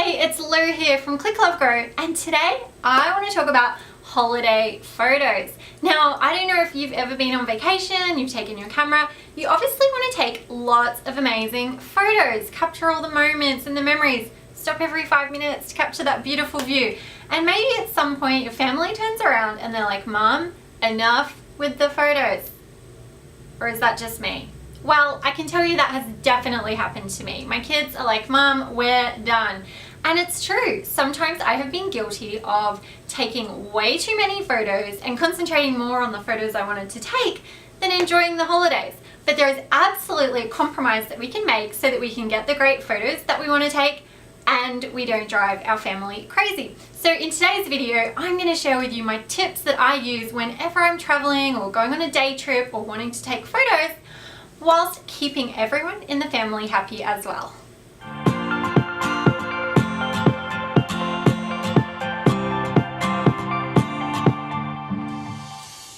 Hey, it's Lou here from Click Love Grow, and today I want to talk about holiday photos. Now, I don't know if you've ever been on vacation, you've taken your camera, you obviously want to take lots of amazing photos, capture all the moments and the memories, stop every 5 minutes to capture that beautiful view. And maybe at some point your family turns around and they're like, Mom, enough with the photos. Or is that just me? Well, I can tell you that has definitely happened to me. My kids are like, Mom, we're done. And it's true. Sometimes I have been guilty of taking way too many photos and concentrating more on the photos I wanted to take than enjoying the holidays. But there is absolutely a compromise that we can make so that we can get the great photos that we want to take and we don't drive our family crazy. So in today's video, I'm going to share with you my tips that I use whenever I'm traveling or going on a day trip or wanting to take photos, whilst keeping everyone in the family happy as well.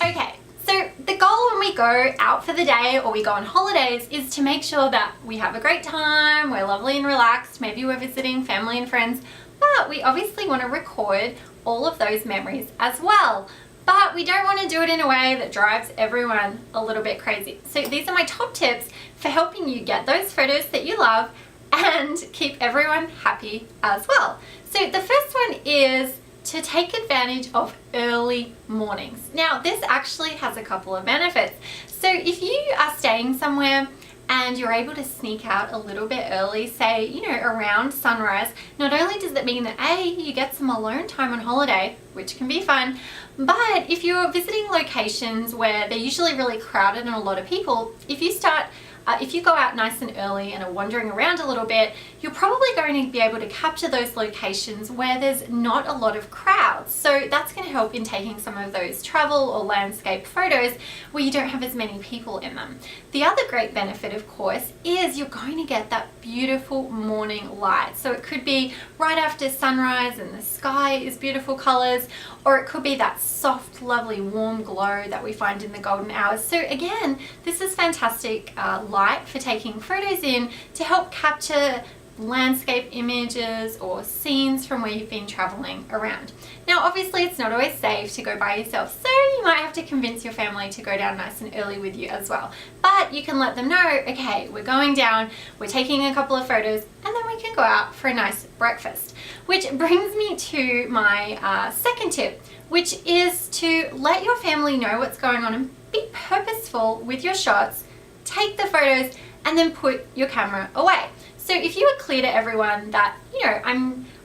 Okay, so the goal when we go out for the day or we go on holidays is to make sure that we have a great time, we're lovely and relaxed, maybe we're visiting family and friends, but we obviously want to record all of those memories as well. But we don't want to do it in a way that drives everyone a little bit crazy. So these are my top tips for helping you get those photos that you love and keep everyone happy as well. So the first one is to take advantage of early mornings. Now this actually has a couple of benefits. So if you are staying somewhere and you're able to sneak out a little bit early, say, around sunrise, not only does that mean that you get some alone time on holiday, which can be fun, but if you're visiting locations where they're usually really crowded and a lot of people, if you go out nice and early and are wandering around a little bit, you're probably going to be able to capture those locations where there's not a lot of crowds. So that's going to help in taking some of those travel or landscape photos where you don't have as many people in them. The other great benefit, of course, is you're going to get that beautiful morning light. So it could be right after sunrise and the sky is beautiful colors, or it could be that soft, lovely, warm glow that we find in the golden hours. So again, this is fantastic light for taking photos in to help capture landscape images or scenes from where you've been traveling around. Now obviously it's not always safe to go by yourself, so you might have to convince your family to go down nice and early with you as well. But you can let them know, okay, we're going down, we're taking a couple of photos, and then we can go out for a nice breakfast. Which brings me to my second tip, which is to let your family know what's going on and be purposeful with your shots, take the photos, and then put your camera away. So if you are clear to everyone that,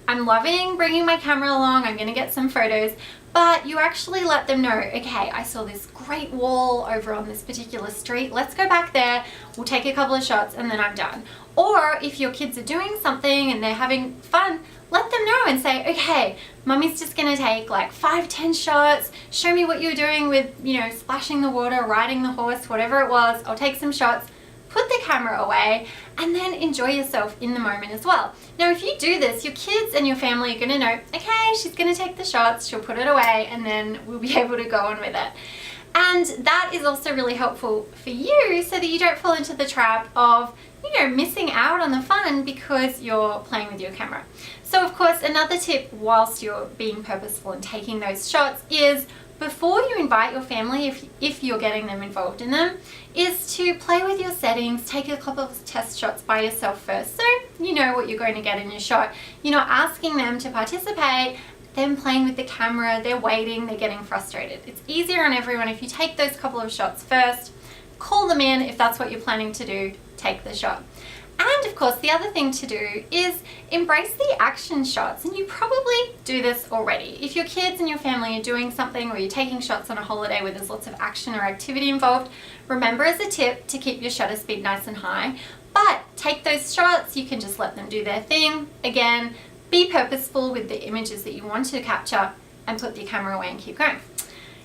I'm loving bringing my camera along, I'm going to get some photos, but you actually let them know, okay, I saw this great wall over on this particular street, let's go back there, we'll take a couple of shots and then I'm done. Or if your kids are doing something and they're having fun, let them know and say, okay, Mummy's just going to take like 5-10 shots, show me what you're doing with, splashing the water, riding the horse, whatever it was, I'll take some shots. Put the camera away and then enjoy yourself in the moment as well. Now if you do this, your kids and your family are going to know, okay, she's going to take the shots, she'll put it away, and then we'll be able to go on with it. And that is also really helpful for you so that you don't fall into the trap of missing out on the fun because you're playing with your camera. So of course, another tip whilst you're being purposeful and taking those shots is before you invite your family, if you're getting them involved in them, is to play with your settings, take a couple of test shots by yourself first so you know what you're going to get in your shot. You're not asking them to participate, them playing with the camera, they're waiting, they're getting frustrated. It's easier on everyone if you take those couple of shots first, call them in if that's what you're planning to do, take the shot. And of course, the other thing to do is embrace the action shots. And you probably do this already. If your kids and your family are doing something or you're taking shots on a holiday where there's lots of action or activity involved, remember as a tip to keep your shutter speed nice and high. But take those shots, you can just let them do their thing. Again, be purposeful with the images that you want to capture and put your camera away and keep going.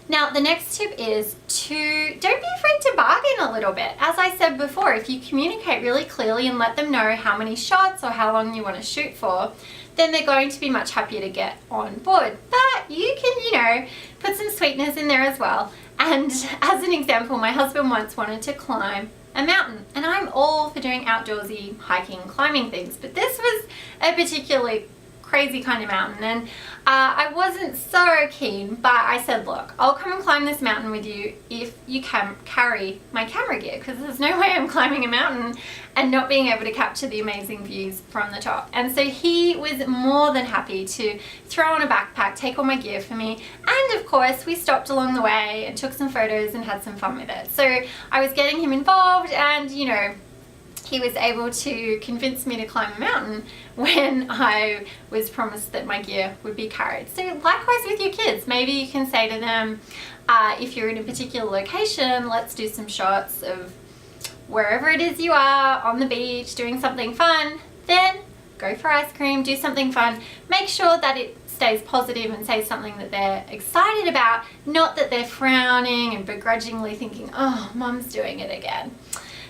Now, the next tip is don't be afraid to bargain a little bit. As I said before, if you communicate really clearly and let them know how many shots or how long you want to shoot for, then they're going to be much happier to get on board. But you can, put some sweetness in there as well. And as an example, my husband once wanted to climb a mountain, and I'm all for doing outdoorsy hiking, climbing things, but this was a particularly crazy kind of mountain, and I wasn't so keen, but I said, look, I'll come and climb this mountain with you if you can carry my camera gear, because there's no way I'm climbing a mountain and not being able to capture the amazing views from the top. And so he was more than happy to throw on a backpack, take all my gear for me, and of course we stopped along the way and took some photos and had some fun with it. So I was getting him involved, and you know, he was able to convince me to climb a mountain when I was promised that my gear would be carried. So likewise with your kids, maybe you can say to them, if you're in a particular location, let's do some shots of wherever it is you are, on the beach, doing something fun. Then go for ice cream, do something fun. Make sure that it stays positive and say something that they're excited about, not that they're frowning and begrudgingly thinking, oh, Mum's doing it again.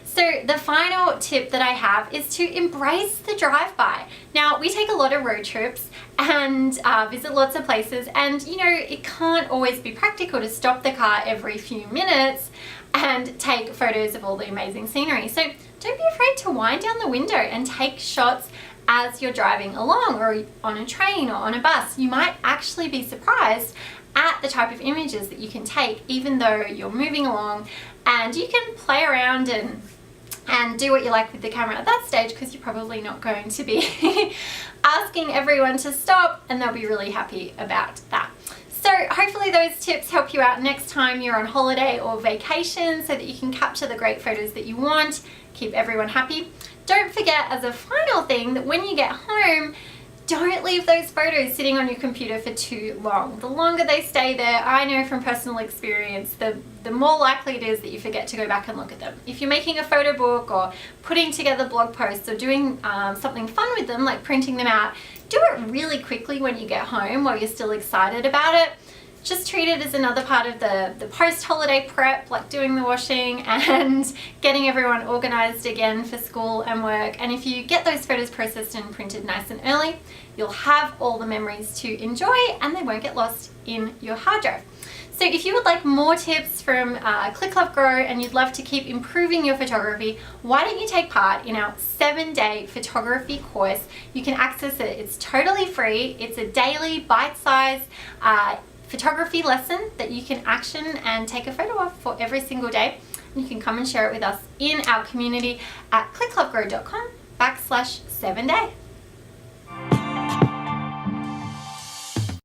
So the final tip that I have is to embrace the drive-by. Now, we take a lot of road trips and visit lots of places, and you know, it can't always be practical to stop the car every few minutes and take photos of all the amazing scenery. So don't be afraid to wind down the window and take shots as you're driving along, or on a train or on a bus. You might actually be surprised at the type of images that you can take even though you're moving along, and you can play around and do what you like with the camera at that stage, because you're probably not going to be asking everyone to stop, and they'll be really happy about that. So hopefully those tips help you out next time you're on holiday or vacation, so that you can capture the great photos that you want, keep everyone happy. Don't forget, as a final thing, that when you get home, don't leave those photos sitting on your computer for too long. The longer they stay there, I know from personal experience, the more likely it is that you forget to go back and look at them. If you're making a photo book or putting together blog posts or doing something fun with them, like printing them out, do it really quickly when you get home while you're still excited about it. Just treat it as another part of the post-holiday prep, like doing the washing and getting everyone organized again for school and work. And if you get those photos processed and printed nice and early, you'll have all the memories to enjoy, and they won't get lost in your hard drive. So if you would like more tips from Click Love Grow, and you'd love to keep improving your photography, why don't you take part in our 7-day photography course? You can access it. It's totally free. It's a daily bite-sized photography lesson that you can action and take a photo of for every single day. And you can come and share it with us in our community at clicklovegrow.com/7day.